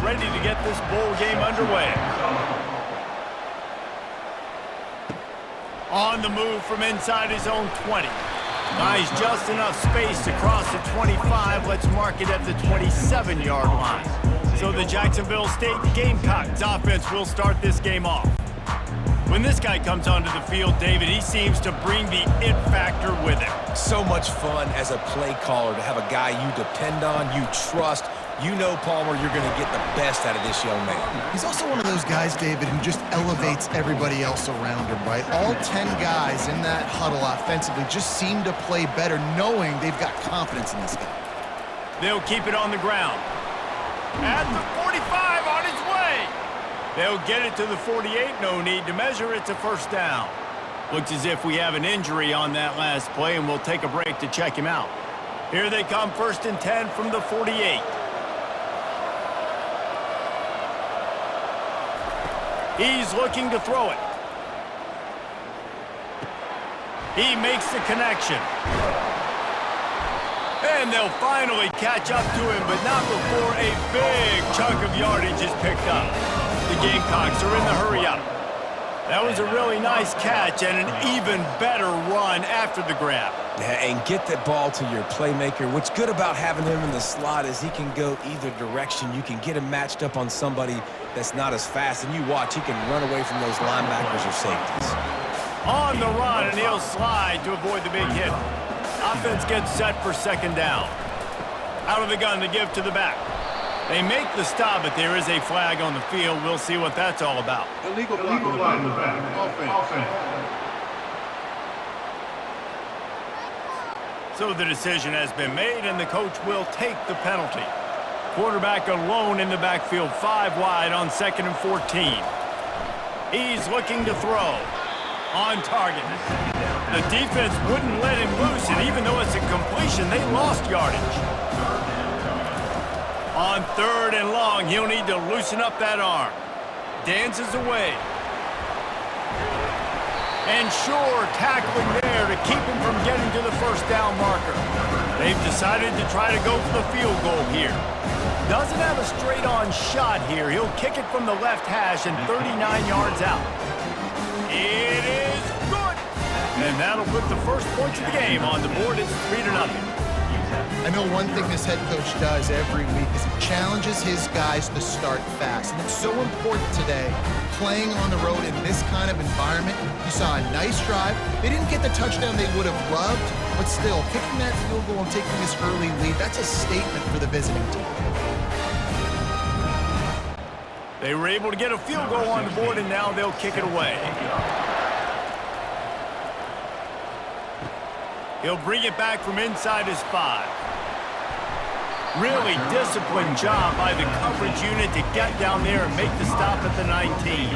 ready to get this bowl game underway. On the move from inside his own 20. Buys just enough space to cross the 25. Let's mark it at the 27-yard line. So the Jacksonville State Gamecocks offense will start this game off. When this guy comes onto the field, David, he seems to bring the it factor with him. So much fun as a play caller to have a guy you depend on, you trust. You know, Palmer, you're going to get the best out of this young man. He's also one of those guys, David, who just elevates everybody else around him, right? All 10 guys in that huddle offensively just seem to play better knowing they've got confidence in this guy. They'll keep it on the ground. At the 45, on its way. They'll get it to the 48. No need to measure. It's a first down. Looks as if we have an injury on that last play, and we'll take a break to check him out. Here they come, 1st and 10 from the 48. He's looking to throw it. He makes the connection. And they'll finally catch up to him, but not before a big chunk of yardage is picked up. The Gamecocks are in the hurry-up. That was a really nice catch and an even better run after the grab. Yeah, and get that ball to your playmaker. What's good about having him in the slot is he can go either direction. You can get him matched up on somebody that's not as fast, and you watch, he can run away from those linebackers or safeties. On the run, and he'll slide to avoid the big hit. Offense gets set for 2nd down. Out of the gun to give to the back. They make the stop, but there is a flag on the field. We'll see what that's all about. Illegal block in the back. Offense. So the decision has been made, and the coach will take the penalty. Quarterback alone in the backfield, 5 wide on 2nd and 14. He's looking to throw. On target. The defense wouldn't let him loose, and even though it's a completion, they lost yardage. On 3rd and long, he'll need to loosen up that arm. Dances away. And sure, tackling there to keep him from getting to the first down marker. They've decided to try to go for the field goal here. Doesn't have a straight-on shot here. He'll kick it from the left hash and 39 yards out. It is good. And that'll put the first points of the game on the board. It's 3-0. I know one thing this head coach does every week is he challenges his guys to start fast. And it's so important today, playing on the road in this kind of environment. You saw a nice drive. They didn't get the touchdown they would have loved, but still, kicking that field goal and taking this early lead, that's a statement for the visiting team. They were able to get a field goal on the board, and now they'll kick it away. He'll bring it back from inside his 5. Really disciplined job by the coverage unit to get down there and make the stop at the 19.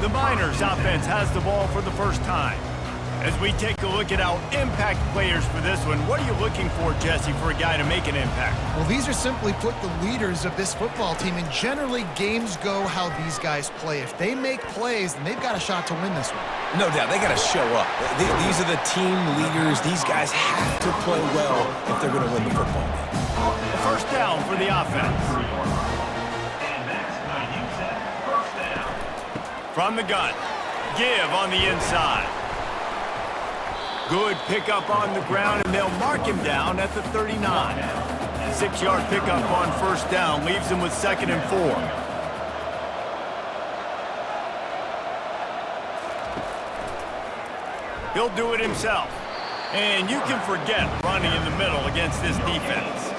The Miners offense has the ball for the first time. As we take a look at our impact players for this one, what are you looking for, Jesse, for a guy to make an impact? Well, these are simply put the leaders of this football team, and generally games go how these guys play. If they make plays, then they've got a shot to win this one. No doubt, they got to show up. These are the team leaders. These guys have to play well if they're going to win the football game. A first down for the offense. From the gun, give on the inside. Good pickup on the ground, and they'll mark him down at the 39. 6-yard pickup on first down leaves him with 2nd and 4. He'll do it himself. And you can forget running in the middle against this defense.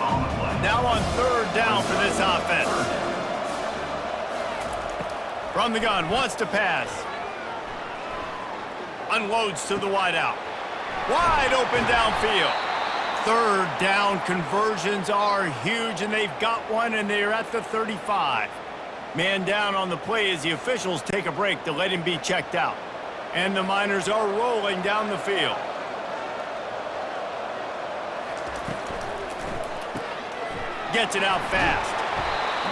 Now on 3rd down for this offense. From the gun, wants to pass. Unloads to the wideout. Wide open downfield. 3rd down conversions are huge, and they've got one, and they're at the 35. Man down on the play as the officials take a break to let him be checked out. And the Miners are rolling down the field. Gets it out fast.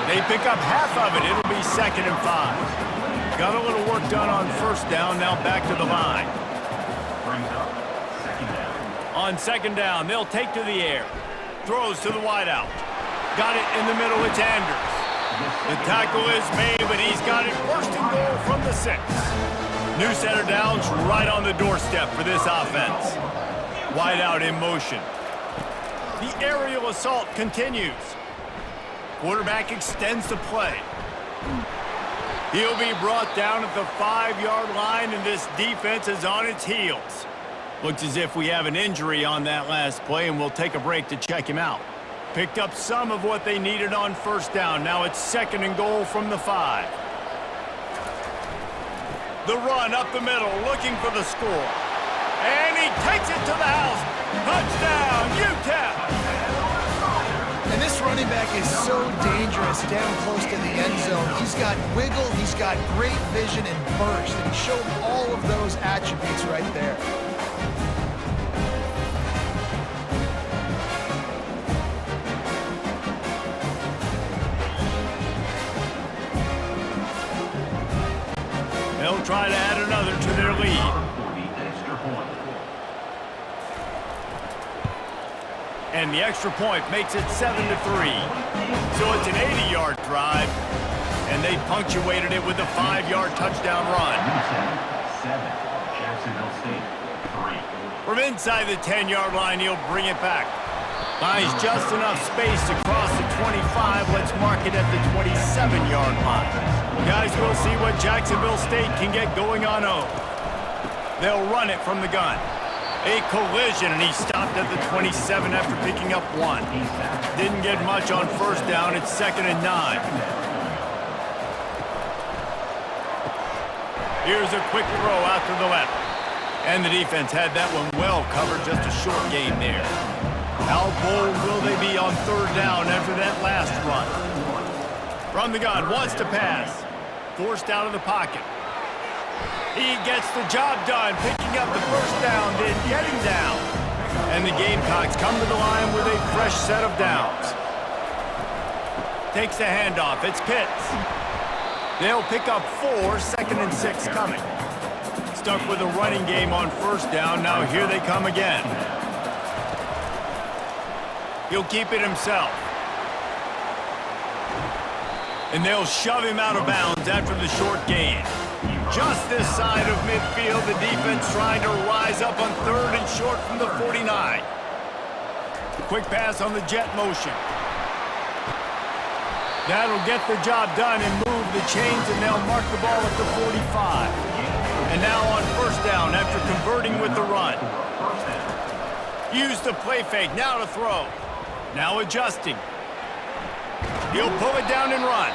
They pick up half of it. It'll be 2nd and 5. Got a little work done on first down. Now back to the line. On 2nd down, they'll take to the air. Throws to the wideout. Got it in the middle. It's Anders. The tackle is made, but he's got it first and goal from the 6. New center downs right on the doorstep for this offense. Wide out in motion. The aerial assault continues. Quarterback extends the play. He'll be brought down at the 5-yard line, and this defense is on its heels. Looks as if we have an injury on that last play, and we'll take a break to check him out. Picked up some of what they needed on first down. Now it's 2nd and goal from the 5. The run up the middle, looking for the score. And he takes it to the house. Touchdown, UTEP! And this running back is so dangerous down close to the end zone. He's got wiggle, he's got great vision and burst, and he showed all of those attributes right there. They'll try to add another to their lead. And the extra point makes it 7-3. So it's an 80-yard drive, and they punctuated it with a 5-yard touchdown run. 7, Jacksonville State, 3. From inside the 10-yard line, he'll bring it back. Finds just enough space to cross the 25. Let's mark it at the 27-yard line. Guys, we'll see what Jacksonville State can get going on 0. They'll run it from the gun. A collision, and he stopped at the 27 after picking up 1. Didn't get much on first down. It's 2nd and 9. Here's a quick throw out to the left. And the defense had that one well covered. Just a short gain there. How bold will they be on 3rd down after that last run? From the gun, wants to pass. Forced out of the pocket. He gets the job done, picking up the first down, then getting down. And the Gamecocks come to the line with a fresh set of downs. Takes the handoff. It's Pitts. They'll pick up 4, 2nd and 6 coming. Stuck with a running game on first down. Now here they come again. He'll keep it himself. And they'll shove him out of bounds after the short gain. Just this side of midfield, the defense trying to rise up on 3rd and short from the 49. Quick pass on the jet motion. That'll get the job done and move the chains, and they'll mark the ball at the 45. And now on first down after converting with the run. Use the play fake, now to throw. Now adjusting. He'll pull it down and run.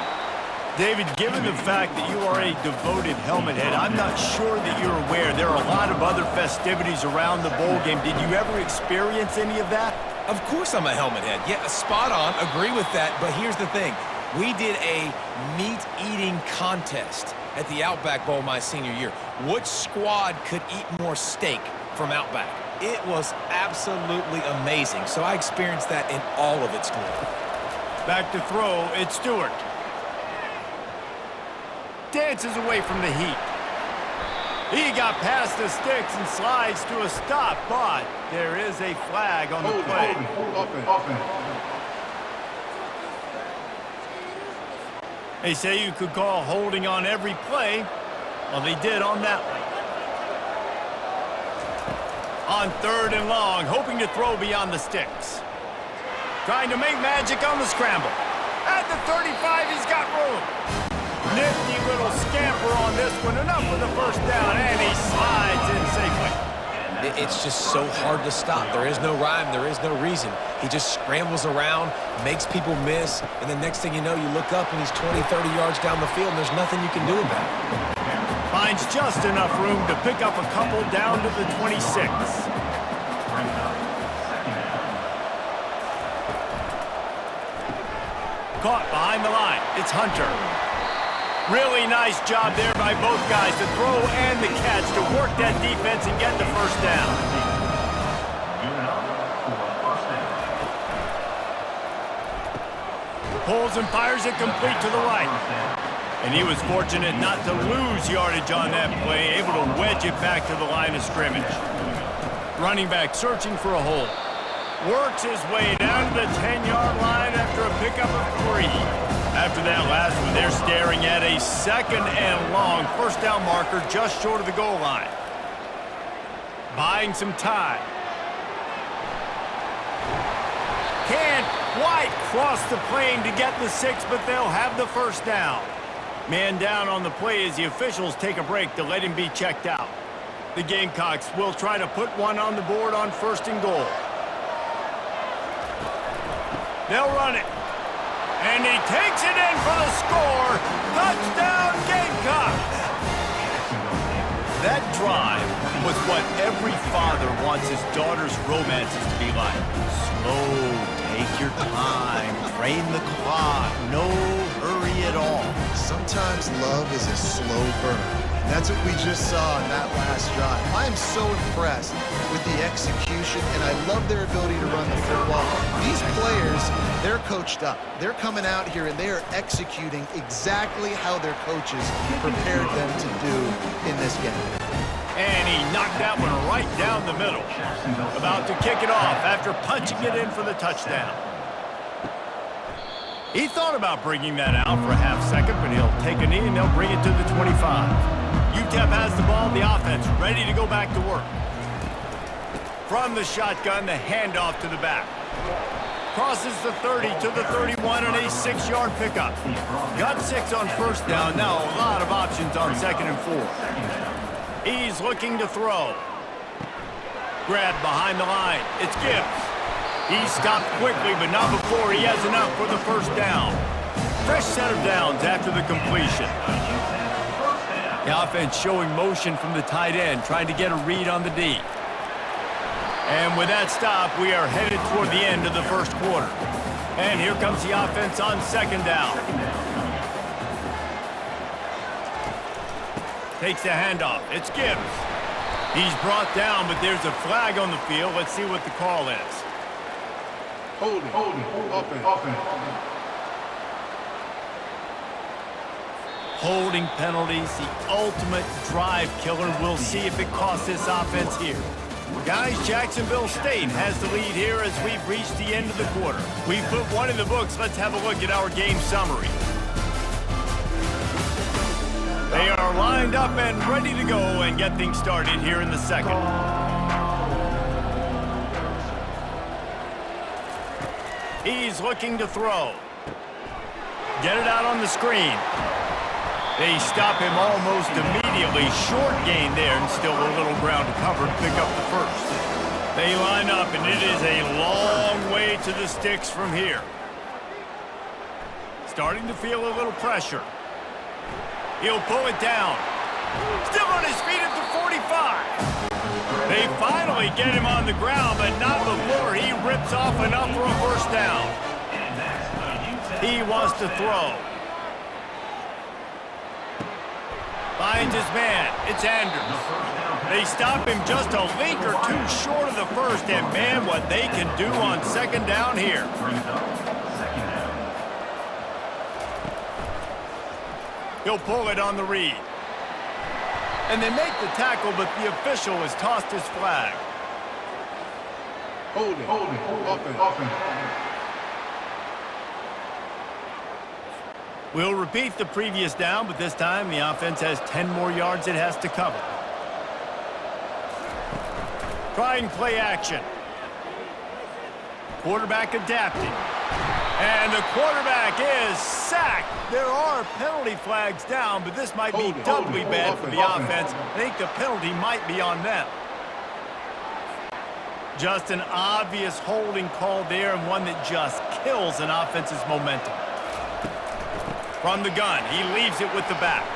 David, given the fact that you are a devoted helmet head, I'm not sure that you're aware there are a lot of other festivities around the bowl game. Did you ever experience any of that? Of course I'm a helmet head. Yeah, spot on. Agree with that. But here's the thing. We did a meat-eating contest at the Outback Bowl my senior year. Which squad could eat more steak from Outback? It was absolutely amazing. So I experienced that in all of its glory. Back to throw, it's Stewart. Dances away from the heat. He got past the sticks and slides to a stop, but there is a flag on the play. They say you could call holding on every play. Well, they did on that one. On 3rd and long, hoping to throw beyond the sticks. Trying to make magic on the scramble. At the 35, he's got room. Nifty little scamper on this one. Enough for the first down, and he slides in safely. It's just so hard to stop. There is no rhyme. There is no reason. He just scrambles around, makes people miss, and the next thing you know, you look up and he's 20, 30 yards down the field, and there's nothing you can do about it. Finds just enough room to pick up a couple down to the 26. Caught behind the line. It's Hunter. Really nice job there by both guys to throw and the catch to work that defense and get the first down. Pulls and fires it complete to the right. And he was fortunate not to lose yardage on that play, able to wedge it back to the line of scrimmage. Running back searching for a hole. Works his way down to the 10-yard line after a pickup of 3. After that last one, they're staring at a 2nd and long first down marker just short of the goal line. Buying some time. Can't quite cross the plane to get the 6, but they'll have the first down. Man down on the play as the officials take a break to let him be checked out. The Gamecocks will try to put one on the board on 1st and goal. They'll run it. And he takes it in for the score. Touchdown, Gamecocks! That drive was what every father wants his daughter's romances to be like. Slow, take your time, train the clock, no hurry at all. Sometimes love is a slow burn. That's what we just saw in that last drive. I am so impressed with the execution, and I love their ability to run the football. These players, they're coached up. They're coming out here, and they are executing exactly how their coaches prepared them to do in this game. And he knocked that one right down the middle. About to kick it off after punching it in for the touchdown. He thought about bringing that out for a half second, but he'll take a knee and they'll bring it to the 25. UTEP has the ball, the offense ready to go back to work. From the shotgun, the handoff to the back. Crosses the 30 to the 31 on a 6-yard pickup. Got 6 on first down, now a lot of options on 2nd and 4. He's looking to throw. Grab behind the line, it's Gibbs. He stopped quickly, but not before he has enough for the first down. Fresh set of downs after the completion. The offense showing motion from the tight end, trying to get a read on the D. And with that stop, we are headed toward the end of the first quarter. And here comes the offense on 2nd down. Takes the handoff. It's Gibbs. He's brought down, but there's a flag on the field. Let's see what the call is. Holding, offense. Holding penalties, the ultimate drive killer. We'll see if it costs this offense here. Guys, Jacksonville State has the lead here as we've reached the end of the quarter. We've put one in the books. Let's have a look at our game summary. They are lined up and ready to go and get things started here in the second. He's looking to throw. Get it out on the screen. They stop him almost immediately. Short gain there and still a little ground to cover to pick up the first. They line up and it is a long way to the sticks from here. Starting to feel a little pressure. He'll pull it down. Still on his feet at the 45. They finally get him on the ground, but not before he rips off enough for a first down. He wants to throw. Finds his man. It's Andrews. They stop him just a link or two short of the first, and man, what they can do on 2nd down here. He'll pull it on the read. And they make the tackle, but the official has tossed his flag. Holding, offense. We'll repeat the previous down, but this time the offense has 10 more yards it has to cover. Trying play action. Quarterback adapting. And the quarterback is sacked. There are penalty flags down, but this might be doubly bad for the offense. I think the penalty might be on them. Just an obvious holding call there, and one that just kills an offense's momentum. From the gun, he leaves it with the back.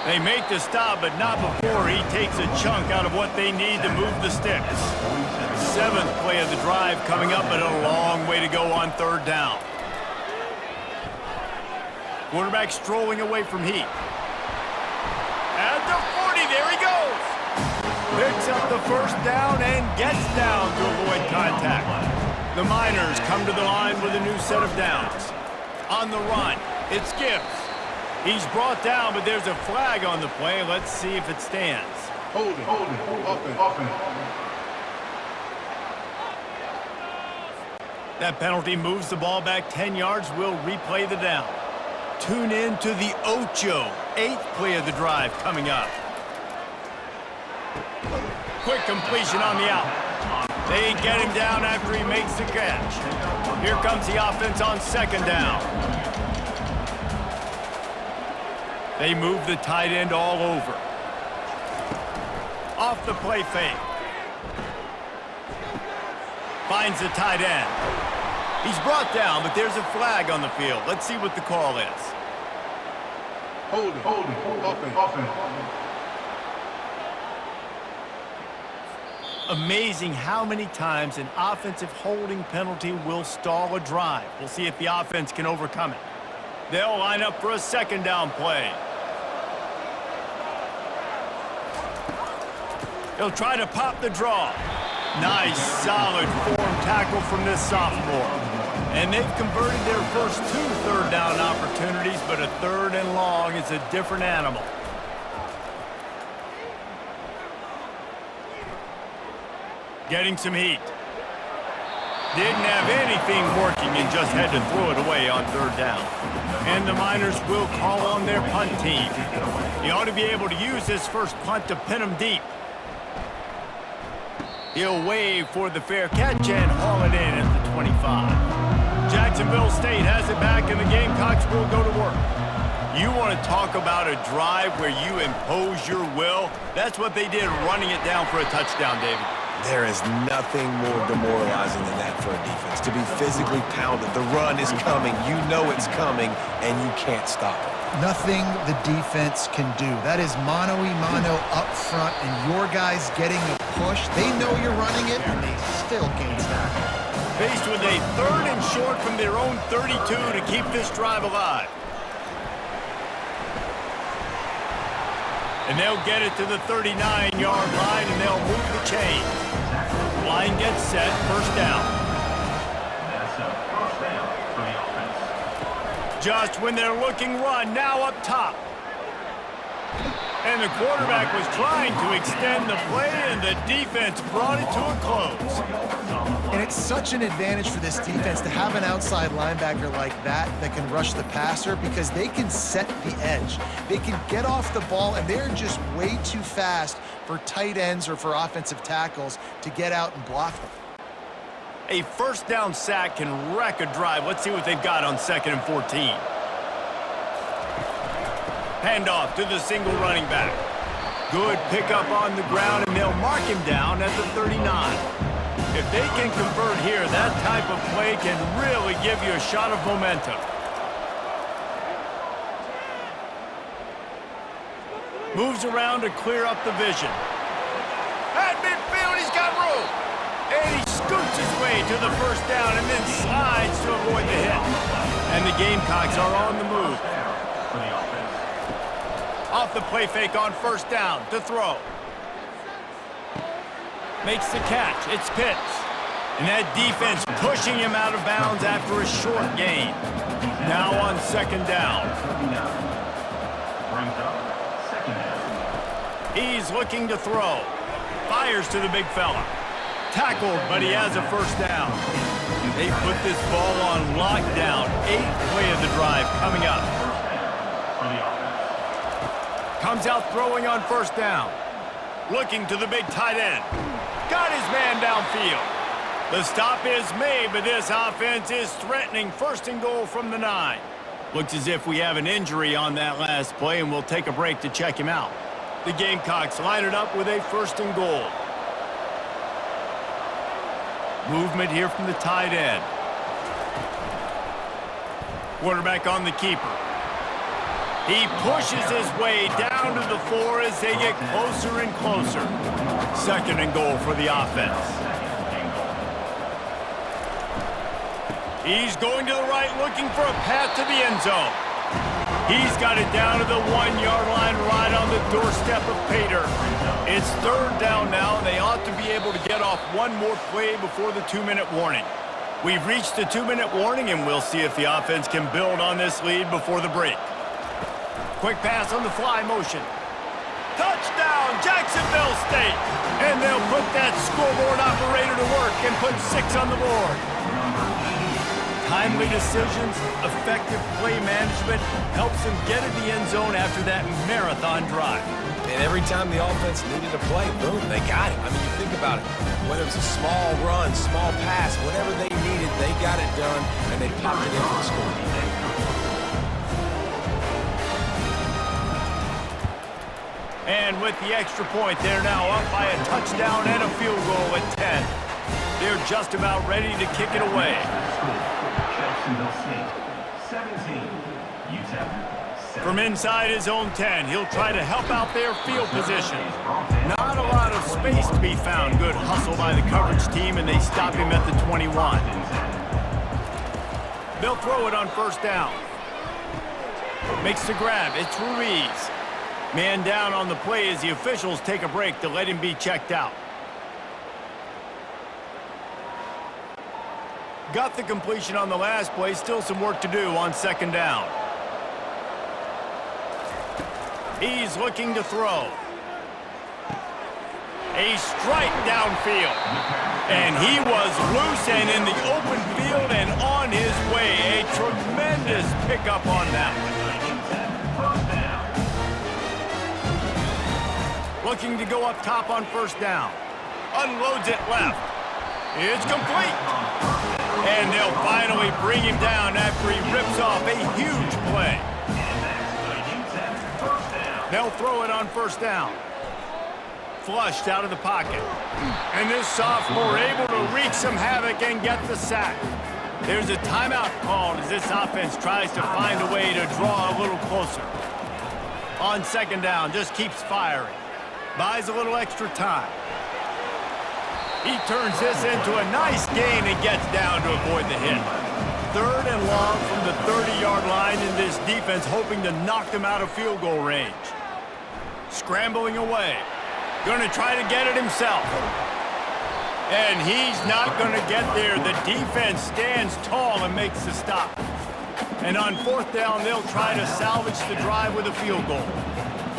They make the stop, but not before he takes a chunk out of what they need to move the sticks. 7th play of the drive coming up, but a long way to go on 3rd down. Quarterback strolling away from heat. At the 40, there he goes. Picks up the first down and gets down to avoid contact. The Miners come to the line with a new set of downs. On the run, it's Gibbs. He's brought down, but there's a flag on the play. Let's see if it stands. Holding, offense. That penalty moves the ball back 10 yards. We'll replay the down. Tune in to the Ocho. 8th play of the drive coming up. Quick completion on the out. They get him down after he makes the catch. Here comes the offense on 2nd down. They move the tight end all over. Off the play fake. Finds the tight end. He's brought down, but there's a flag on the field. Let's see what the call is. Holding, offense. Amazing how many times an offensive holding penalty will stall a drive. We'll see if the offense can overcome it. They'll line up for a 2nd down play. He'll try to pop the draw. Nice, solid form tackle from this sophomore. And they've converted their first 2 3rd down opportunities, but a 3rd and long is a different animal. Getting some heat. Didn't have anything working and just had to throw it away on 3rd down. And the Miners will call on their punt team. He ought to be able to use this first punt to pin them deep. He'll wave for the fair catch and haul it in at the 25. Jacksonville State has it back, and the Gamecocks will go to work. You want to talk about a drive where you impose your will? That's what they did, running it down for a touchdown, David. There is nothing more demoralizing than that for a defense. To be physically pounded. The run is coming. You know it's coming, and you can't stop it. Nothing the defense can do. That is mano-a-mano up front, and your guys getting a push. They know you're running it, and they still can't stop it. Faced with a 3rd and short from their own 32 to keep this drive alive. And they'll get it to the 39-yard line, and they'll move the chains. Line gets set, 1st down. That's a 1st down for the offense. Just when they're looking run, now up top. And the quarterback was trying to extend the play, and the defense brought it to a close. And it's such an advantage for this defense to have an outside linebacker like that can rush the passer, because they can set the edge. They can get off the ball, and they're just way too fast for tight ends or for offensive tackles to get out and block them. A 1st down sack can wreck a drive. Let's see what they've got on 2nd and 14. Handoff to the single running back. Good pickup on the ground, and they'll mark him down at the 39. If they can convert here, that type of play can really give you a shot of momentum. Moves around to clear up the vision. At midfield, he's got room. And he scoots his way to the 1st down and then slides to avoid the hit. And the Gamecocks are on the move. Off the play fake on 1st down to throw. Makes the catch. It's Pitts. And that defense pushing him out of bounds after a short gain. Now on 2nd down. He's looking to throw. Fires to the big fella. Tackled, but he has a 1st down. They put this ball on lockdown. 8th play of the drive coming up. Comes out throwing on 1st down. Looking to the big tight end. Got his man downfield. The stop is made, but this offense is threatening 1st and goal from the 9. Looks as if we have an injury on that last play, and we'll take a break to check him out. The Gamecocks line it up with a 1st and goal. Movement here from the tight end. Quarterback on the keeper. He pushes his way down to the 4 as they get closer and closer. 2nd and goal for the offense. He's going to the right, looking for a path to the end zone. He's got it down to the 1-yard line, right on the doorstep of Pater. It's 3rd down now, and they ought to be able to get off one more play before the 2-minute warning. We've reached the 2-minute warning, and we'll see if the offense can build on this lead before the break. Quick pass on the fly motion. Touchdown, Jacksonville State! And they'll put that scoreboard operator to work and put 6 on the board. timely decisions, effective play management helps them get in the end zone after that marathon drive. And every time the offense needed a play, boom, they got it. I mean, you think about it. Whether it was a small run, small pass, whatever they needed, they got it done, and they popped it in for the score. And with the extra point, they're now up by a touchdown and a field goal at 10. They're just about ready to kick it away. Jacksonville State, 17. UTEP. From inside his own 10, he'll try to help out their field position. Not a lot of space to be found. Good hustle by the coverage team, and they stop him at the 21. They'll throw it on first down. Makes the grab. It's Ruiz. Man down on the play as the officials take a break to let him be checked out. Got the completion on the last play. Still some work to do on second down. He's looking to throw. A strike downfield. And he was loose and in the open field and on his way. A tremendous pickup on that. Looking to go up top on first down. Unloads it left. It's complete. And they'll finally bring him down after he rips off a huge play. They'll throw it on first down. Flushed out of the pocket. And this sophomore able to wreak some havoc and get the sack. There's a timeout called as this offense tries to find a way to draw a little closer. On second down, just keeps firing. Buys a little extra time. He turns this into a nice gain and gets down to avoid the hit. Third and long from the 30-yard line, in this defense hoping to knock them out of field goal range. Scrambling away. Going to try to get it himself. And he's not going to get there. The defense stands tall and makes the stop. And on fourth down, they'll try to salvage the drive with a field goal.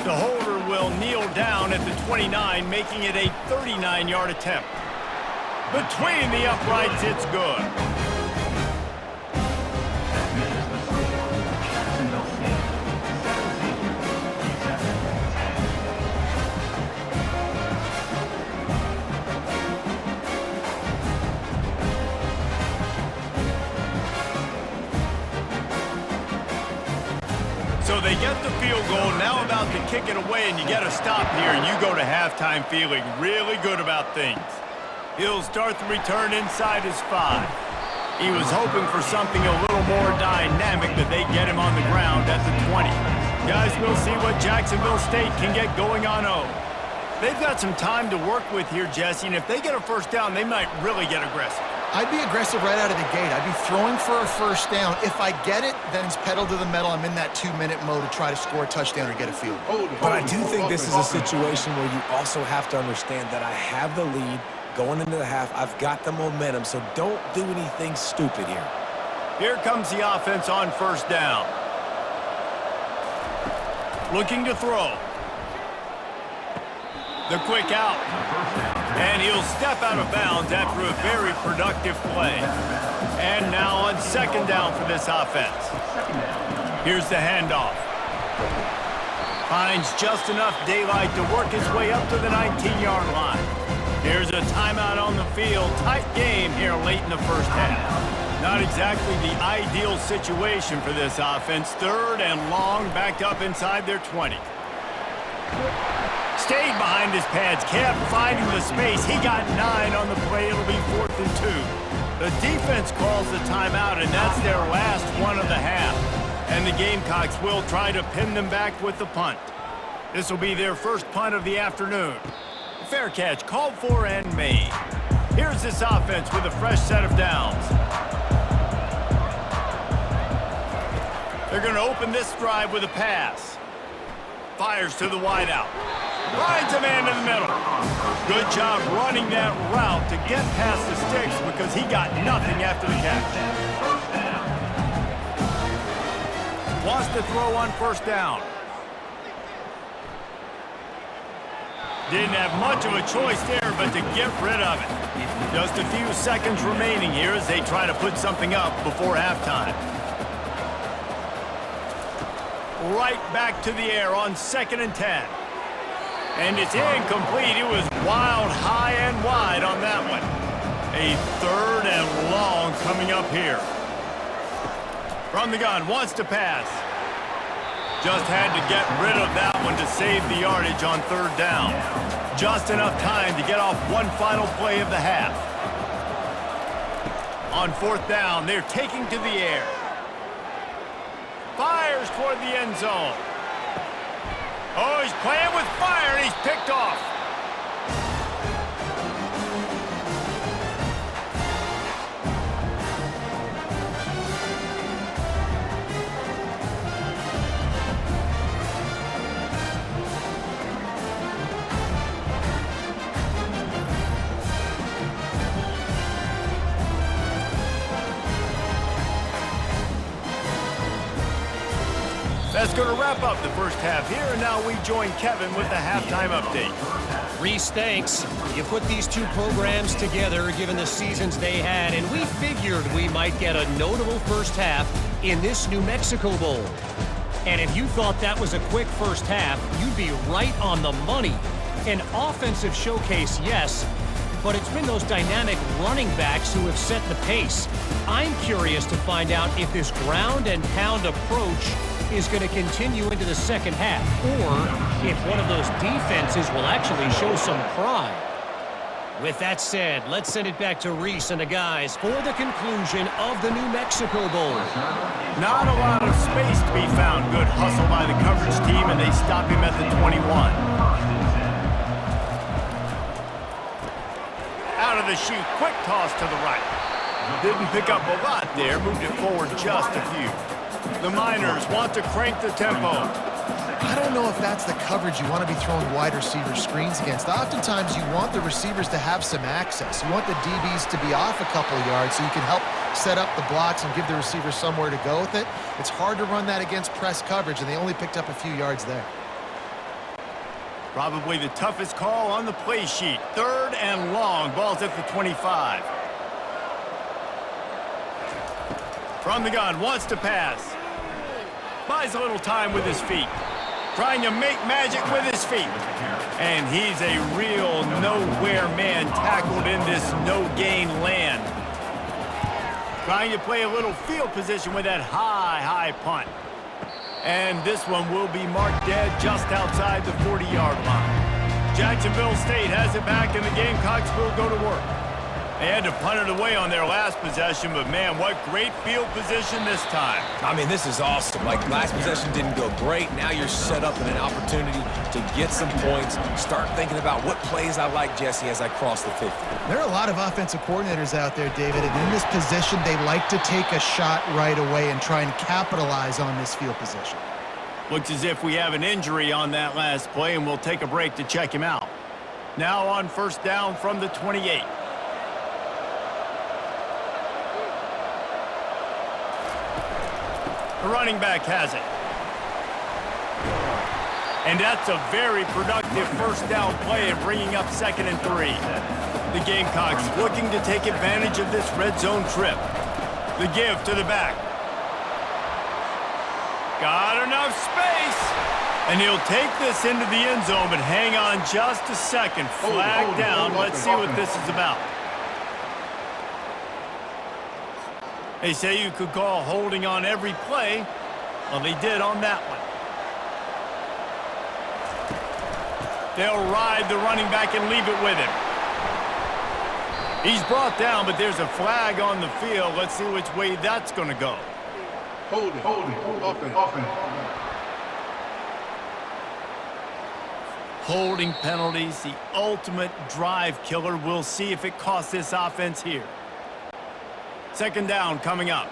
The holder will kneel down at the 29, making it a 39-yard attempt. Between the uprights, it's good. So they get the field goal, now about to kick it away, and you get a stop here, and you go to halftime feeling really good about things. He'll start the return inside his 5. He was hoping for something a little more dynamic, but they get him on the ground at the 20. Guys, we'll see what Jacksonville State can get going on O. They've got some time to work with here, Jesse, and if they get a first down, they might really get aggressive. I'd be aggressive right out of the gate. I'd be throwing for a first down. If I get it, then it's pedal to the metal. I'm in that 2-minute mode to try to score a touchdown or get a field. But I do think this is a situation where you also have to understand that I have the lead going into the half. I've got the momentum, so don't do anything stupid here. Here comes the offense on first down. Looking to throw. The quick out. And he'll step out of bounds after a very productive play. And now on second down for this offense. Here's the handoff. Finds just enough daylight to work his way up to the 19-yard line. Here's a timeout on the field. Tight game here late in the first half. Not exactly the ideal situation for this offense. Third and long, backed up inside their 20. Stayed behind his pads, kept finding the space. He got 9 on the play. It'll be 4th and 2. The defense calls the timeout, and that's their last one of the half. And the Gamecocks will try to pin them back with the punt. This will be their first punt of the afternoon. Fair catch, called for and made. Here's this offense with a fresh set of downs. They're going to open this drive with a pass. Fires to the wideout. Finds a man in the middle. Good job running that route to get past the sticks because he got nothing after the catch. Wants to throw on first down. Didn't have much of a choice there but to get rid of it. Just a few seconds remaining here as they try to put something up before halftime. Right back to the air on 2nd and 10. And it's incomplete. It was wild, high and wide on that one. A 3rd and long coming up here. From the gun, wants to pass. Just had to get rid of that one to save the yardage on 3rd down. Just enough time to get off one final play of the half. On 4th down, they're taking to the air. Fires toward the end zone. Oh, he's playing with fire, and he's picked off. That's going to wrap up the first half here, and now we join Kevin with the halftime update. Reese, thanks. You put these two programs together given the seasons they had, and we figured we might get a notable first half in this New Mexico Bowl. And if you thought that was a quick first half, you'd be right on the money. An offensive showcase, yes, but it's been those dynamic running backs who have set the pace. I'm curious to find out if this ground and pound approach is going to continue into the second half, or if one of those defenses will actually show some pride. With that said, let's send it back to Reese and the guys for the conclusion of the New Mexico Bowl. Not a lot of space to be found. Good hustle by the coverage team, and they stop him at the 21. Out of the chute, quick toss to the right. Didn't pick up a lot there, moved it forward just a few. The Miners want to crank the tempo. I don't know if that's the coverage you want to be throwing wide receiver screens against. Oftentimes, you want the receivers to have some access. You want the DBs to be off a couple of yards so you can help set up the blocks and give the receivers somewhere to go with it. It's hard to run that against press coverage, and they only picked up a few yards there. Probably the toughest call on the play sheet. 3rd and long. Ball's at the 25. From the gun, wants to pass. Buys a little time with his feet. Trying to make magic with his feet. And he's a real nowhere man tackled in this no-gain land. Trying to play a little field position with that high punt. And this one will be marked dead just outside the 40-yard line. Jacksonville State has it back, and the Gamecocks will go to work. They had to punt it away on their last possession, but man, what great field position this time. I mean, this is awesome. Like, last possession didn't go great. Now you're set up in an opportunity to get some points. Start thinking about what plays I like, Jesse, as I cross the 50. There are a lot of offensive coordinators out there, David, and in this position, they like to take a shot right away and try and capitalize on this field position. Looks as if we have an injury on that last play, and we'll take a break to check him out. Now on 1st down from the 28. The running back has it. And that's a very productive 1st down play and bringing up 2nd and 3. The Gamecocks looking to take advantage of this red zone trip. The give to the back. Got enough space. And he'll take this into the end zone, but hang on just a second. Flag down. Let's see what this is about. They say you could call holding on every play. Well, they did on that one. They'll ride the running back and leave it with him. He's brought down, but there's a flag on the field. Let's see which way that's going to go. Hold it, offense. Holding penalties, the ultimate drive killer. We'll see if it costs this offense here. 2nd down coming up.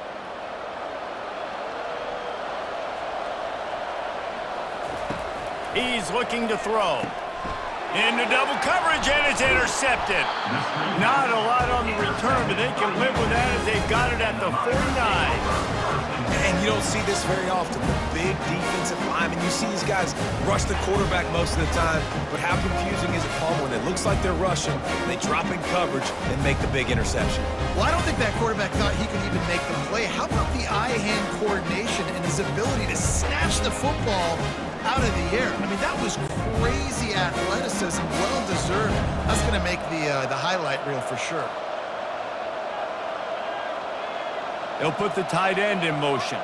He's looking to throw. Into double coverage, and it's intercepted. Not a lot on the return, but they can live with that as they've got it at the 49. And you don't see this very often. The big defensive linemen, you see these guys rush the quarterback most of the time, but how confusing is it, Paul, when it looks like they're rushing, they drop in coverage and make the big interception? Well, I don't think that quarterback thought he could even make the play. How about the eye-hand coordination and his ability to snatch the football out of the air? I mean, that was crazy athleticism, well-deserved. That's going to make the highlight reel for sure. They'll put the tight end in motion.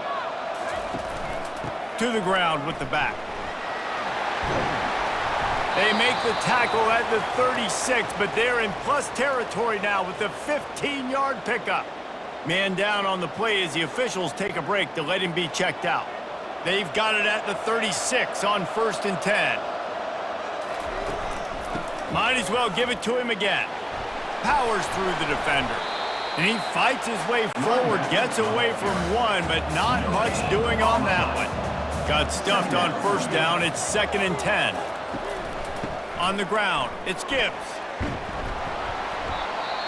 To the ground with the back. They make the tackle at the 36, but they're in plus territory now with the 15-yard pickup. Man down on the play as the officials take a break to let him be checked out. They've got it at the 36 on 1st and 10. Might as well give it to him again. Powers through the defender. And he fights his way forward, gets away from one, but not much doing on that one. Got stuffed on 1st down. It's 2nd and 10. On the ground, it's Gibbs.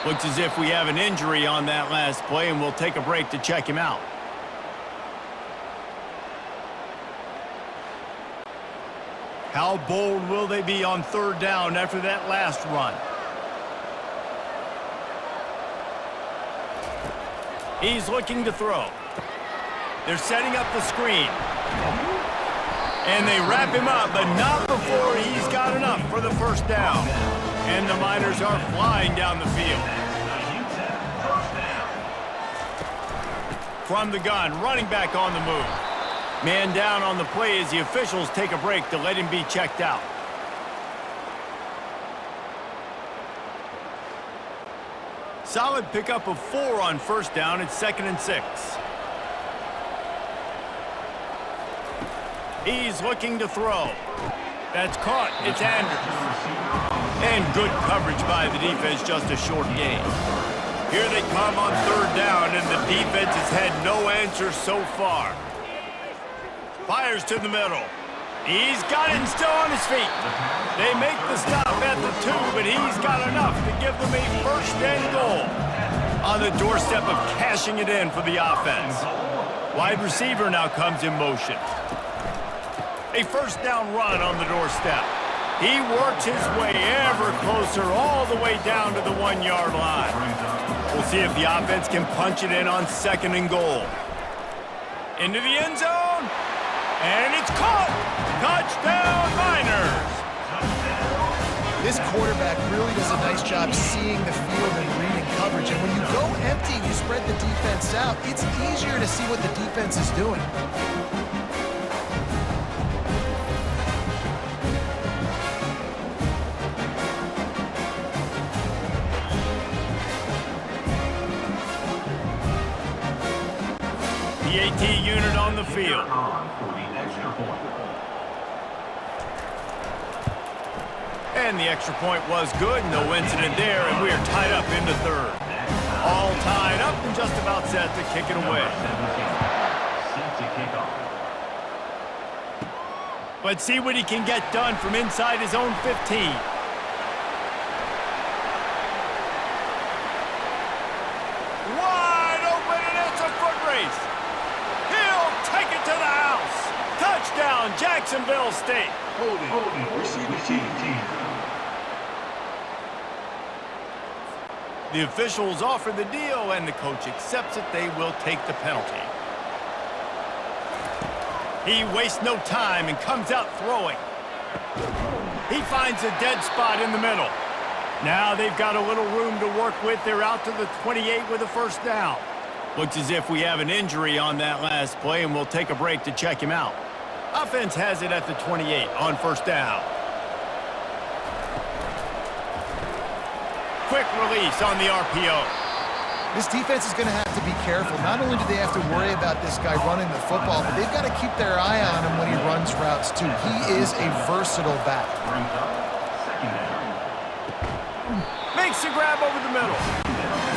Looks as if we have an injury on that last play, and we'll take a break to check him out. How bold will they be on 3rd down after that last run? He's looking to throw. They're setting up the screen. And they wrap him up, but not before he's got enough for the 1st down. And the Miners are flying down the field. From the gun, running back on the move. Man down on the play as the officials take a break to let him be checked out. Solid pickup of 4 on 1st down. It's 2nd and 6. He's looking to throw. That's caught. It's Andrews. And good coverage by the defense, just a short gain. Here they come on 3rd down, and the defense has had no answer so far. Fires to the middle. He's got it and still on his feet. They make the stop at the 2, but he's got enough to give them a 1st and goal. On the doorstep of cashing it in for the offense. Wide receiver now comes in motion. A 1st down run on the doorstep. He works his way ever closer all the way down to the 1-yard line. We'll see if the offense can punch it in on 2nd and goal. Into the end zone. And it's caught! Touchdown, Miners! This quarterback really does a nice job seeing the field and reading coverage. And when you go empty and you spread the defense out, it's easier to see what the defense is doing. The AT unit on the field. And the extra point was good. No incident there, and we are tied up into 3rd. All tied up and just about set to kick it away. Let's see what he can get done from inside his own 15. Wide open, and it's a foot race. He'll take it to the house. Touchdown, Jacksonville State. Holding, receive team. The officials offer the deal, and the coach accepts it. They will take the penalty. He wastes no time and comes out throwing. He finds a dead spot in the middle. Now they've got a little room to work with. They're out to the 28 with a 1st down. Looks as if we have an injury on that last play, and we'll take a break to check him out. Offense has it at the 28 on 1st down. Quick release on the RPO. This defense is going to have to be careful. Not only do they have to worry about this guy running the football, but they've got to keep their eye on him when he runs routes, too. He is a versatile back. Makes the grab over the middle.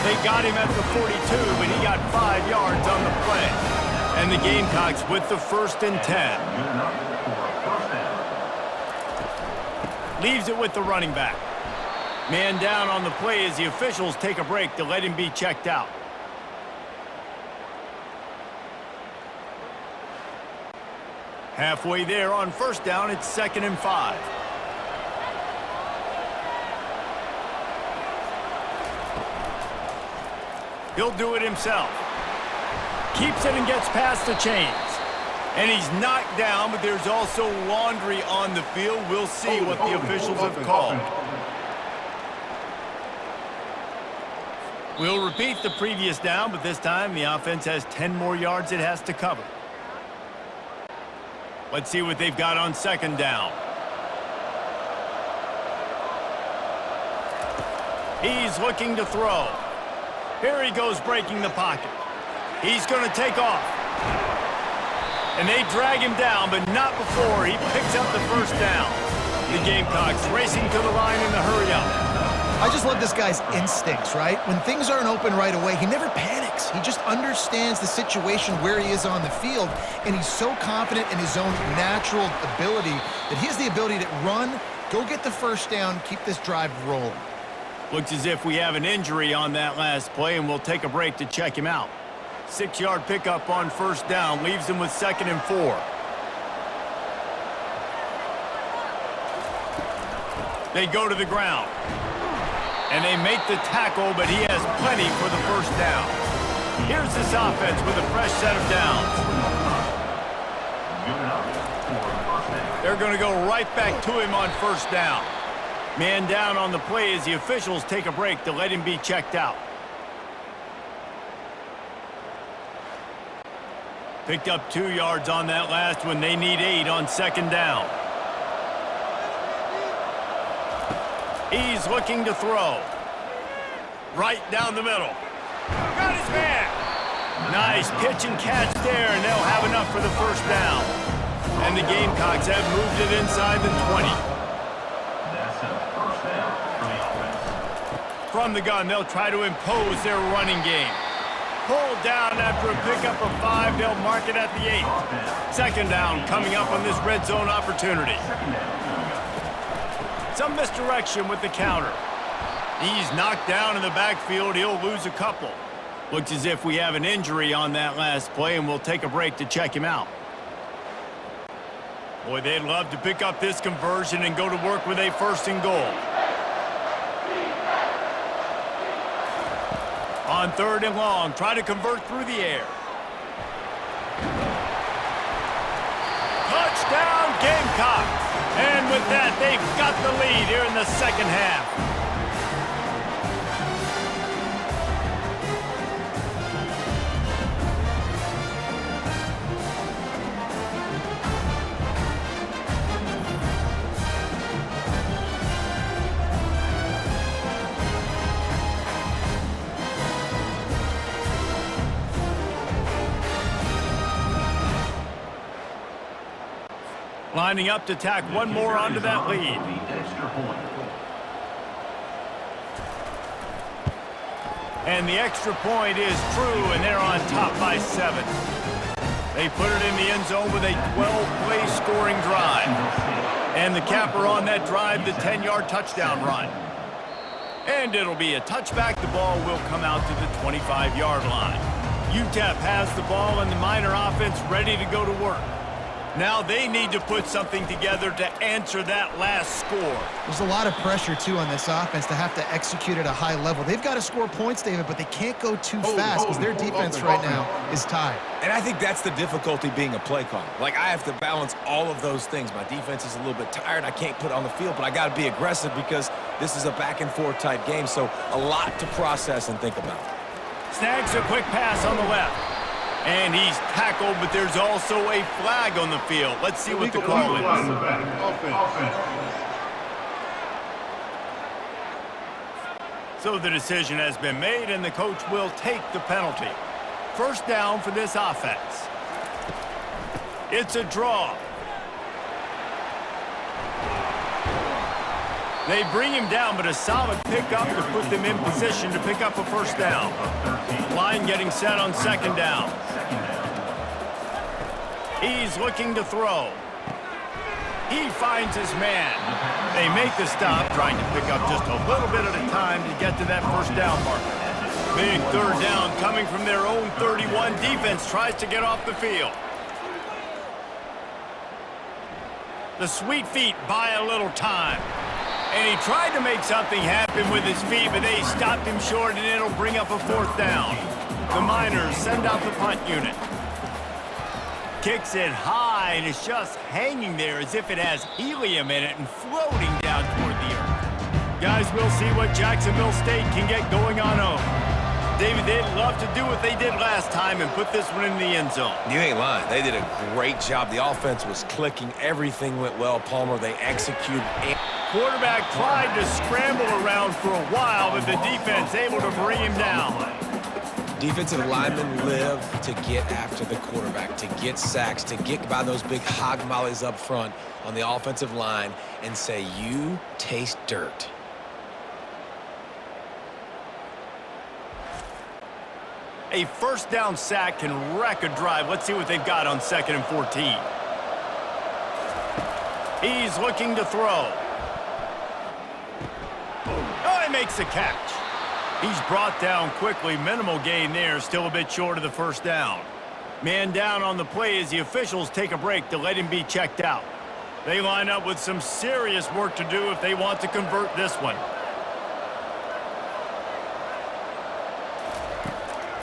They got him at the 42, but he got 5 yards on the play. And the Gamecocks with the 1st and 10. Leaves it with the running back. Man down on the play as the officials take a break to let him be checked out. Halfway there on first down, it's 2nd and 5. He'll do it himself. Keeps it and gets past the chains. And he's knocked down, but there's also laundry on the field. We'll see what the officials have called. We'll repeat the previous down, but this time the offense has 10 more yards it has to cover. Let's see what they've got on 2nd down. He's looking to throw. Here he goes breaking the pocket. He's going to take off. And they drag him down, but not before he picks up the first down. The Gamecocks racing to the line in the hurry-up. I just love this guy's instincts, right? When things aren't open right away, he never panics. He just understands the situation where he is on the field, and he's so confident in his own natural ability that he has the ability to run, go get the first down, keep this drive rolling. Looks as if we have an injury on that last play, and we'll take a break to check him out. 6-yard pickup on first down leaves him with 2nd and 4. They go to the ground. And they make the tackle, but he has plenty for the first down. Here's this offense with a fresh set of downs. They're going to go right back to him on first down. Man down on the play as the officials take a break to let him be checked out. Picked up 2 yards on that last one. They need 8 on 2nd down. He's looking to throw. Right down the middle. Got his man. Nice pitch and catch there, and they'll have enough for the first down. And the Gamecocks have moved it inside the 20. That's a first down for the offense. From the gun, they'll try to impose their running game. Pulled down after a pickup of 5. They'll mark it at the 8. 2nd down coming up on this red zone opportunity. Some misdirection with the counter. He's knocked down in the backfield. He'll lose a couple. Looks as if we have an injury on that last play, and we'll take a break to check him out. Boy, they'd love to pick up this conversion and go to work with a 1st and goal. On 3rd and long, try to convert through the air. Touchdown, Gamecocks! And with that, they've got the lead here in the 2nd half. Lining up to tack one more onto that lead. And the extra point is true, and they're on top by 7. They put it in the end zone with a 12-play scoring drive. And the capper on that drive, the 10-yard touchdown run. And it'll be a touchback. The ball will come out to the 25-yard line. UTEP has the ball, and the Miner offense ready to go to work. Now they need to put something together to answer that last score. There's a lot of pressure, too, on this offense to have to execute at a high level. They've got to score points, David, but they can't go too fast because their defense right now is tired. And I think that's the difficulty being a play caller. Like, I have to balance all of those things. My defense is a little bit tired. I can't put on the field, but I got to be aggressive because this is a back-and-forth type game, so a lot to process and think about. Snags a quick pass on the left. And he's tackled, but there's also a flag on the field. Let's see what the call is. So the decision has been made, and the coach will take the penalty. First down for this offense. It's a draw. They bring him down, but a solid pickup to put them in position to pick up a first down. Line getting set on 2nd down. He's looking to throw. He finds his man. They make the stop, trying to pick up just a little bit at a time to get to that first down marker. Big 3rd down coming from their own 31. Defense tries to get off the field. The sweet feet buy a little time. And he tried to make something happen with his feet, but they stopped him short, and it'll bring up a 4th down. The Miners send out the punt unit. Kicks it high, and it's just hanging there as if it has helium in it and floating down toward the earth. Guys, we'll see what Jacksonville State can get going on home. David, they'd love to do what they did last time and put this one in the end zone. You ain't lying. They did a great job. The offense was clicking. Everything went well, Palmer. They executed. Quarterback tried to scramble around for a while, but the defense able to bring him down. Defensive linemen live to get after the quarterback, to get sacks, to get by those big hog mollies up front on the offensive line and say, you taste dirt. A 1st down sack can wreck a drive. Let's see what they've got on 2nd and 14. He's looking to throw. Oh, he makes the catch. He's brought down quickly. Minimal gain there. Still a bit short of the 1st down. Man down on the play as the officials take a break to let him be checked out. They line up with some serious work to do if they want to convert this one.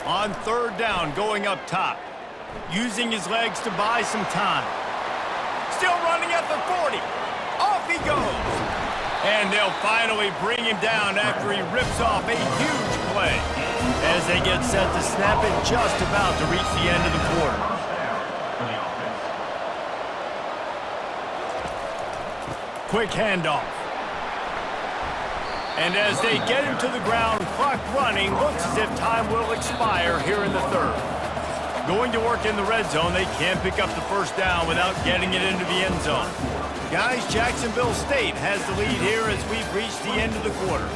On 3rd down, going up top. Using his legs to buy some time. Still running at the 40. Off he goes. And they'll finally bring him down after he rips off a huge play. As they get set to snap it, just about to reach the end of the quarter. Quick handoff. And as they get him to the ground, clock running, looks as if time will expire here in the 3rd. Going to work in the red zone, they can't pick up the 1st down without getting it into the end zone. Guys, Jacksonville State has the lead here as we've reached the end of the quarter.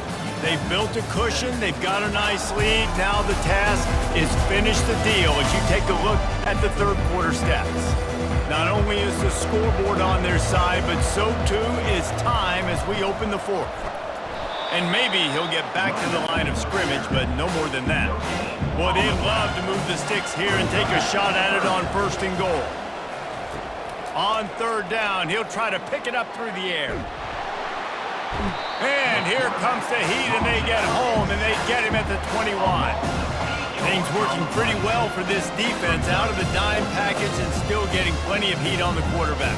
They've built a cushion, they've got a nice lead. Now the task is finish the deal as you take a look at the 3rd quarter stats. Not only is the scoreboard on their side, but so too is time as we open the 4th. And maybe he'll get back to the line of scrimmage, but no more than that. Boy, they'd love to move the sticks here and take a shot at it on 1st and goal. On 3rd down, he'll try to pick it up through the air. And here comes the heat, and they get home, and they get him at the 21. Things working pretty well for this defense, out of the dime package and still getting plenty of heat on the quarterback.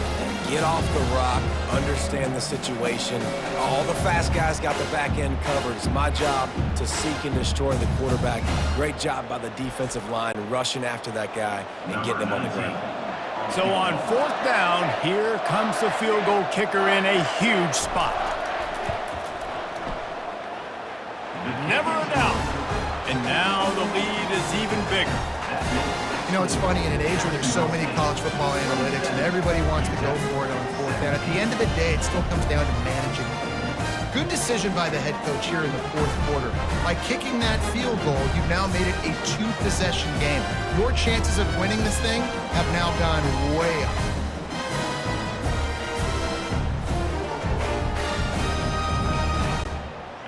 Get off the rock, understand the situation. All the fast guys got the back end covered. It's my job to seek and destroy the quarterback. Great job by the defensive line, rushing after that guy and getting him on the ground. So on 4th down, here comes the field goal kicker in a huge spot. Never a doubt. And now the lead is even bigger. You know, it's funny, in an age where there's so many college football analytics and everybody wants to go for it on 4th down, at the end of the day, it still comes down to managing. Good decision by the head coach here in the 4th quarter. By kicking that field goal, you've now made it a 2-possession game. Your chances of winning this thing have now gone way up.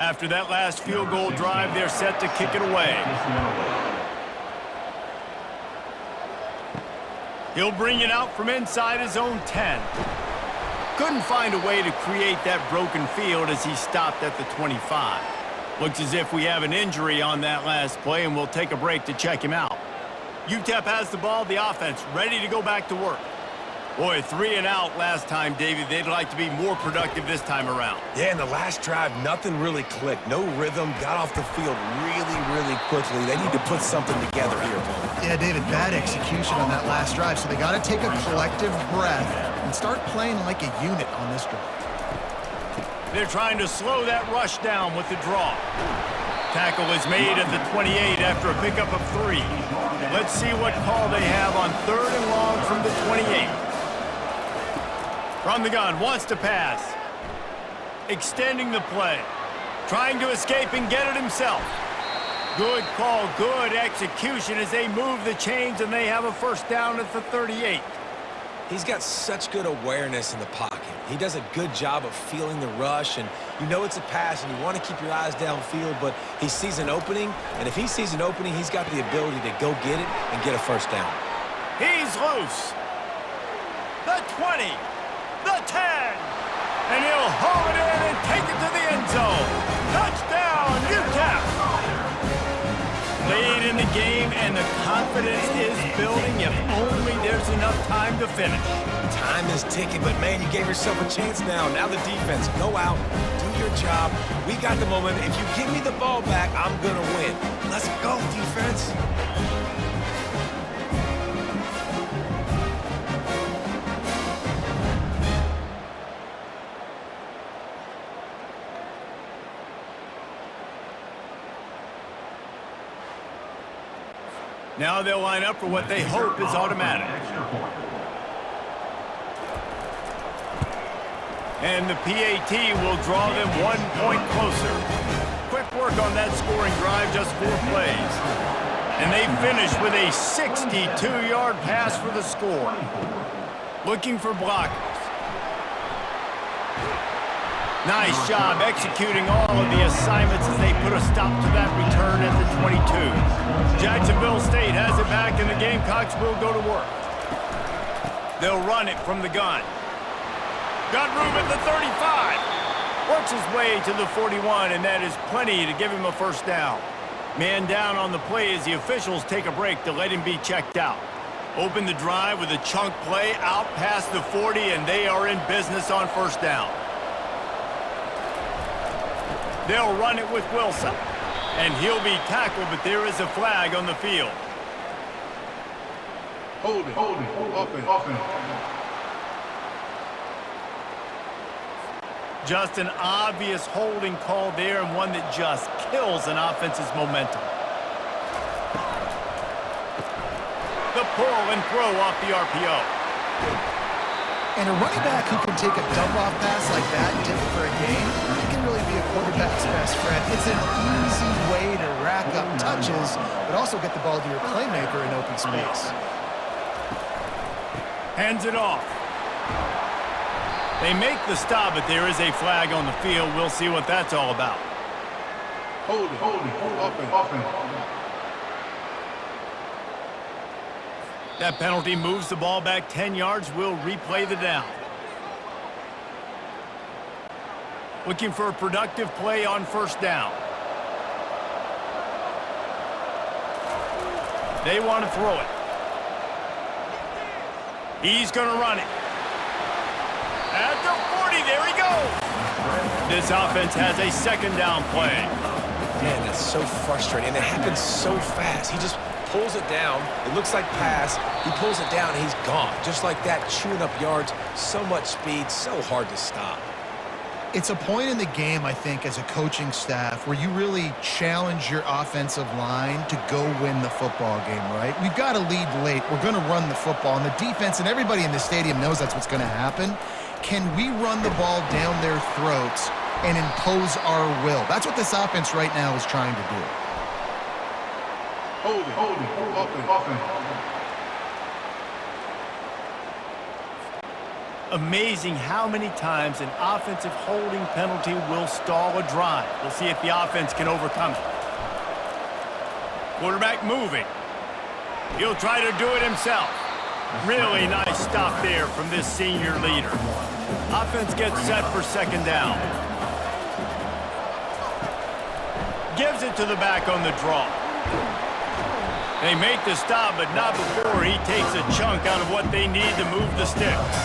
After that last field goal drive, they're set to kick it away. He'll bring it out from inside his own 10. Couldn't find a way to create that broken field as he stopped at the 25. Looks as if we have an injury on that last play, and we'll take a break to check him out. UTEP has the ball, the offense ready to go back to work. Boy, 3 and out last time, David. They'd like to be more productive this time around. Yeah, in the last drive, nothing really clicked. No rhythm, got off the field really quickly. They need to put something together here, Paul. Yeah, David, bad execution on that last drive, so they got to take a collective breath and start playing like a unit on this drive. They're trying to slow that rush down with the draw. Tackle is made at the 28 after a pickup of 3. Let's see what call they have on 3rd and long from the 28. From the gun, wants to pass. Extending the play. Trying to escape and get it himself. Good call, good execution as they move the chains and they have a 1st down at the 38. He's got such good awareness in the pocket. He does a good job of feeling the rush, and you know it's a pass, and you want to keep your eyes downfield, but he sees an opening, and if he sees an opening, he's got the ability to go get it and get a 1st down. He's loose. The 20. the 10. And he'll haul it in and take it to the end zone. Touchdown, UTEP. Late in the game, and the confidence is building if only there's enough time to finish. Time is ticking, but man, you gave yourself a chance now. Now the defense, go out, do your job. We got the moment. If you give me the ball back, I'm gonna win. Let's go, defense. Now they'll line up for what they hope is automatic. Extra point. And the PAT will draw them 1 point closer. Quick work on that scoring drive, just 4 plays. And they finish with a 62-yard pass for the score. Looking for blockers. Nice job executing all of the assignments as they put a stop to that return at the 22. Jacksonville State has it back, and the Gamecocks will go to work. They'll run it from the gun. Got room at the 35. Works his way to the 41, and that is plenty to give him a first down. Man down on the play as the officials take a break to let him be checked out. Open the drive with a chunk play out past the 40, and they are in business on first down. They'll run it with Wilson, and he'll be tackled, but there is a flag on the field. Holding. Offense. Just an obvious holding call there, and one that just kills an offense's momentum. The pull and throw off the RPO. And a running back who can take a dump-off pass like that and take it for a gain, he can really be a quarterback's best friend. It's an easy way to rack up touches, but also get the ball to your playmaker in open space. Hands it off. They make the stop, but there is a flag on the field. We'll see what that's all about. Holding. Offense. That penalty moves the ball back 10 yards. We'll replay the down. Looking for a productive play on first down. They want to throw it. He's going to run it. At the 40, there he goes. This offense has a second down play. Man, that's so frustrating. It happens so fast. He just pulls it down. It looks like pass. He pulls it down, and he's gone. Just like that, chewing up yards. So much speed, so hard to stop. It's a point in the game, I think, as a coaching staff where you really challenge your offensive line to go win the football game, right? We've got to lead late. We're going to run the football, and the defense and everybody in the stadium knows that's what's going to happen. Can we run the ball down their throats and impose our will? That's what this offense right now is trying to do. Holding. Offense. Amazing how many times an offensive holding penalty will stall a drive. We'll see if the offense can overcome it. Quarterback moving. He'll try to do it himself. Really nice stop there from this senior leader. Offense gets set for second down. Gives it to the back on the draw. They make the stop, but not before he takes a chunk out of what they need to move the sticks.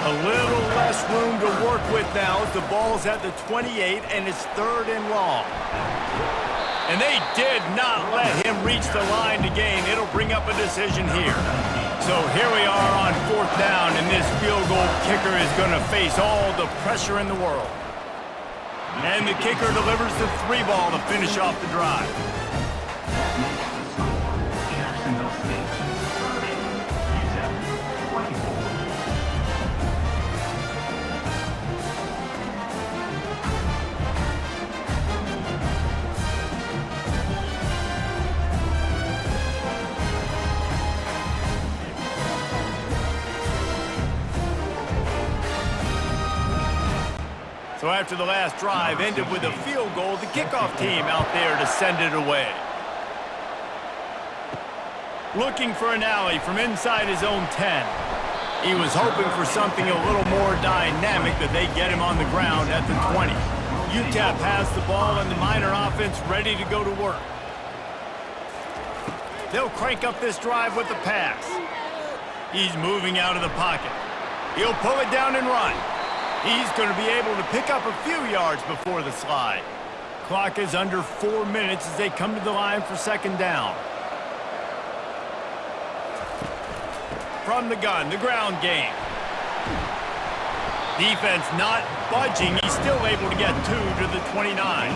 A little less room to work with now as the ball's at the 28 and it's third and long. And they did not let him reach the line to gain. It'll bring up a decision here. So here we are on fourth down, and this field goal kicker is going to face all the pressure in the world. And the kicker delivers the 3 ball to finish off the drive. Jacksonville State 30, UTEP 24. So after the last drive ended with a field goal, the kickoff team out there to send it away. Looking for an alley from inside his own 10. He was hoping for something a little more dynamic, that they get him on the ground at the 20. UTEP has the ball and the Miner offense ready to go to work. They'll crank up this drive with the pass. He's moving out of the pocket. He'll pull it down and run. He's going to be able to pick up a few yards before the slide. Clock is under 4 minutes as they come to the line for second down. From the gun, the ground game. Defense not budging. He's still able to get 2 to the 29.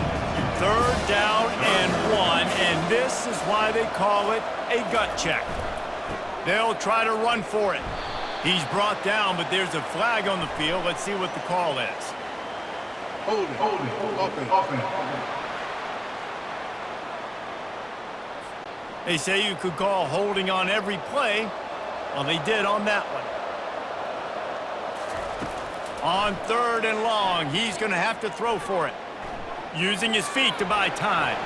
Third down and 1, and this is why they call it a gut check. They'll try to run for it. He's brought down, but there's a flag on the field. Let's see what the call is. Hold it. Offense. They say you could call holding on every play. Well, they did on that one. On third and long, he's going to have to throw for it. Using his feet to buy time.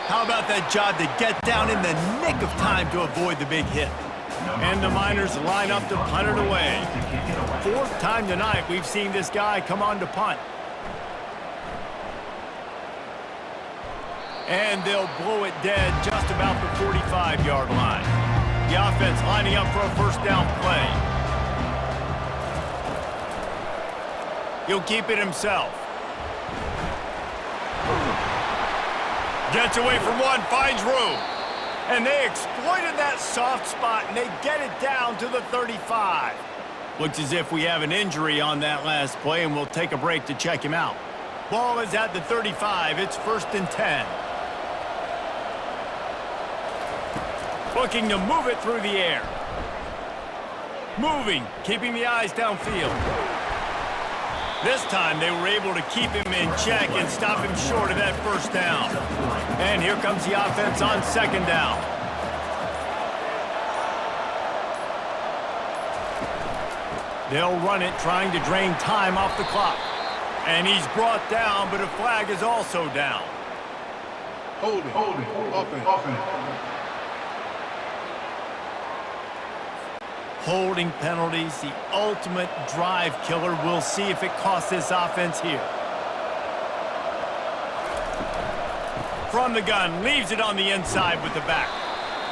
How about that job to get down in the nick of time to avoid the big hit? And the Miners line up to punt it away. Fourth time tonight we've seen this guy come on to punt. And they'll blow it dead just about the 45-yard line. The offense lining up for a first down play. He'll keep it himself. Gets away from one, finds room. And they exploited that soft spot, and they get it down to the 35. Looks as if we have an injury on that last play, and we'll take a break to check him out. Ball is at the 35. It's 1st and 10. Looking to move it through the air. Moving, keeping the eyes downfield. This time they were able to keep him in check and stop him short of that first down. And here comes the offense on second down. They'll run it, trying to drain time off the clock. And he's brought down, but a flag is also down. Hold it. Offense. Holding penalties, the ultimate drive killer. We'll see if it costs this offense here. From the gun, leaves it on the inside with the back.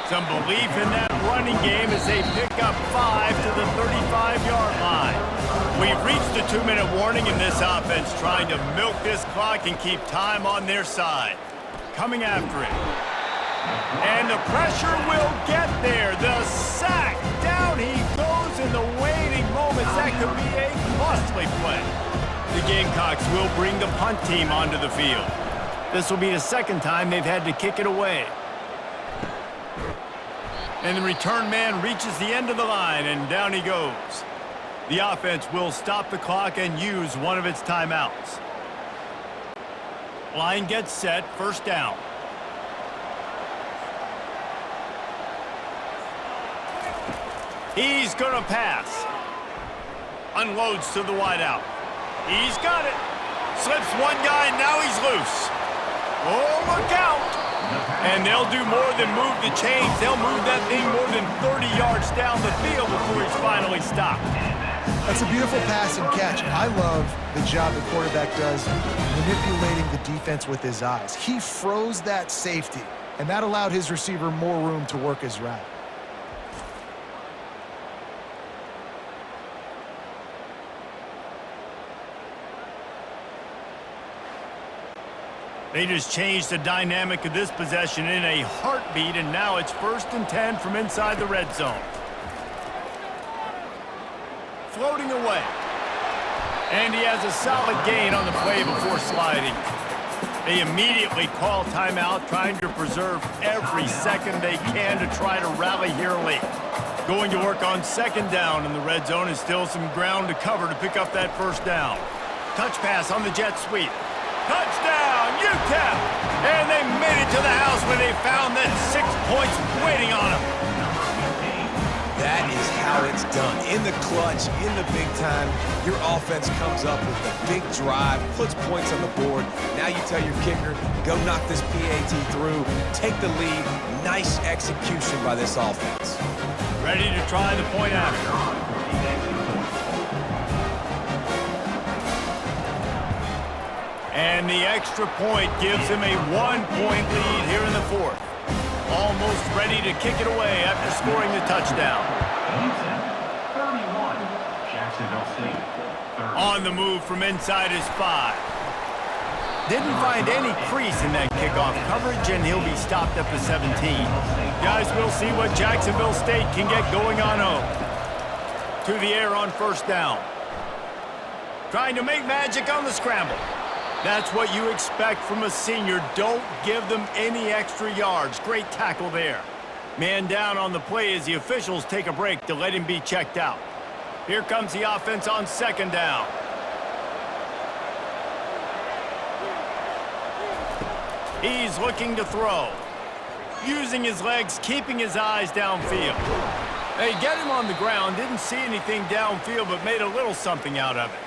Some belief in that running game as they pick up 5 to the 35-yard line. We've reached the 2-minute warning in this offense, trying to milk this clock and keep time on their side. Coming after it. And the pressure will get there. The sack. Down he goes in the waiting moments. That could be a costly play. The Gamecocks will bring the punt team onto the field. This will be the second time they've had to kick it away. And the return man reaches the end of the line, and down he goes. The offense will stop the clock and use one of its timeouts. Line gets set, first down. He's going to pass. Unloads to the wideout. He's got it. Slips one guy, now he's loose. Oh, look out. And they'll do more than move the chains. They'll move that thing more than 30 yards down the field before he's finally stopped. That's a beautiful pass and catch. I love the job the quarterback does manipulating the defense with his eyes. He froze that safety, and that allowed his receiver more room to work his route. They just changed the dynamic of this possession in a heartbeat, and now it's 1st and 10 from inside the red zone. Floating away. And he has a solid gain on the play before sliding. They immediately call timeout, trying to preserve every second they can to try to rally here late. Going to work on second down in the red zone, and still some ground to cover to pick up that first down. Touch pass on the jet sweep. Touchdown, UTEP! And they made it to the house where they found that 6 points waiting on them. That is how it's done. In the clutch, in the big time, your offense comes up with the big drive, puts points on the board. Now you tell your kicker, go knock this PAT through, take the lead. Nice execution by this offense. Ready to try the point after. And the extra point gives him a 1-point lead here in the fourth. Almost ready to kick it away after scoring the touchdown. UTEP 31, Jacksonville State 30. On the move from inside his 5. Didn't find any crease in that kickoff coverage, and he'll be stopped at the 17. Guys, we'll see what Jacksonville State can get going on home. To the air on first down. Trying to make magic on the scramble. That's what you expect from a senior. Don't give them any extra yards. Great tackle there. Man down on the play as the officials take a break to let him be checked out. Here comes the offense on second down. He's looking to throw. Using his legs, keeping his eyes downfield. They get him on the ground. Didn't see anything downfield, but made a little something out of it.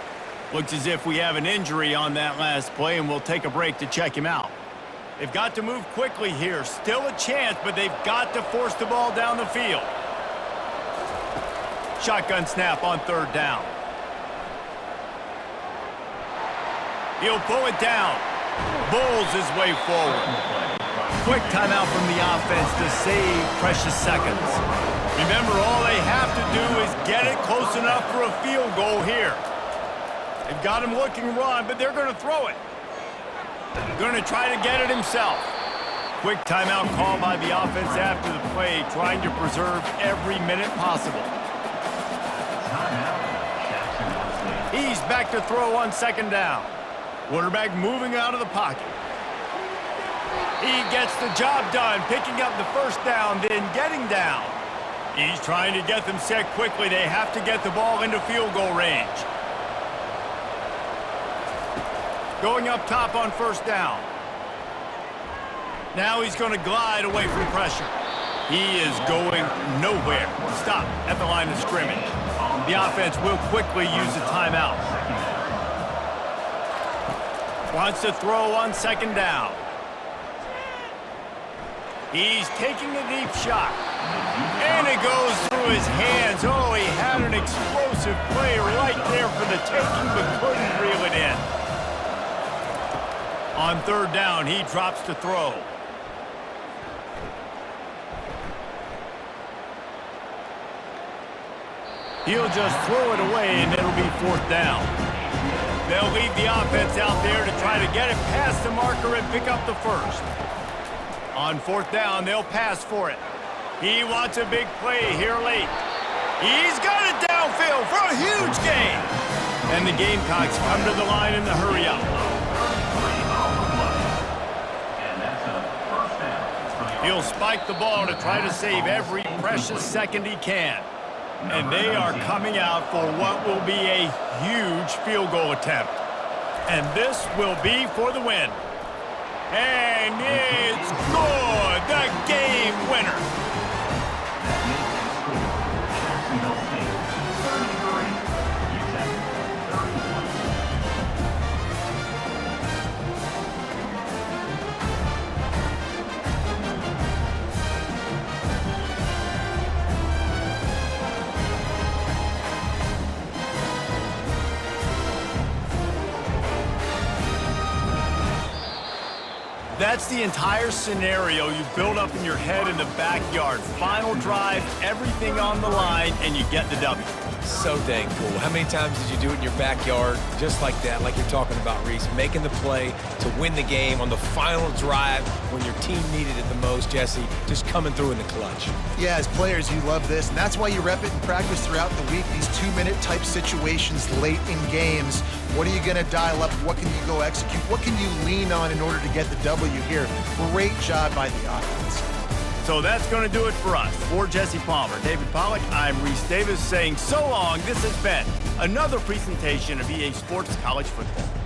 Looks as if we have an injury on that last play, and we'll take a break to check him out. They've got to move quickly here. Still a chance, but they've got to force the ball down the field. Shotgun snap on third down. He'll pull it down. Bulls his way forward. Quick timeout from the offense to save precious seconds. Remember, all they have to do is get it close enough for a field goal here. They've got him looking run, but they're going to throw it. Going to try to get it himself. Quick timeout call by the offense after the play, trying to preserve every minute possible. He's back to throw on second down. Quarterback moving out of the pocket. He gets the job done, picking up the first down, then getting down. He's trying to get them set quickly. They have to get the ball into field goal range. Going up top on first down. Now he's going to glide away from pressure. He is going nowhere. Stop at the line of scrimmage. The offense will quickly use a timeout. Wants to throw on second down. He's taking a deep shot. And it goes through his hands. Oh, he had an explosive play right there for the taking, but couldn't reel it in. On third down, he drops to throw. He'll just throw it away, and it'll be fourth down. They'll leave the offense out there to try to get it past the marker and pick up the first. On fourth down, they'll pass for it. He wants a big play here late. He's got it downfield for a huge gain. And the Gamecocks come to the line in the hurry-up. He'll spike the ball to try to save every precious second he can. And they are coming out for what will be a huge field goal attempt. And this will be for the win. And it's good! The game winner! That's the entire scenario you build up in your head in the backyard. Final drive, everything on the line, and you get the W. So dang cool. How many times did you do it in your backyard just like that, like you're talking about, Reese? Making the play to win the game on the final drive when your team needed it the most, Jesse, just coming through in the clutch. Yeah, as players, you love this, and that's why you rep it in practice throughout the week, these two-minute type situations late in games. What are you going to dial up? What can you go execute? What can you lean on in order to get the W here? Great job by the offense. So that's going to do it for us. For Jesse Palmer, David Pollack, I'm Reese Davis saying so long. This has been another presentation of EA Sports College Football.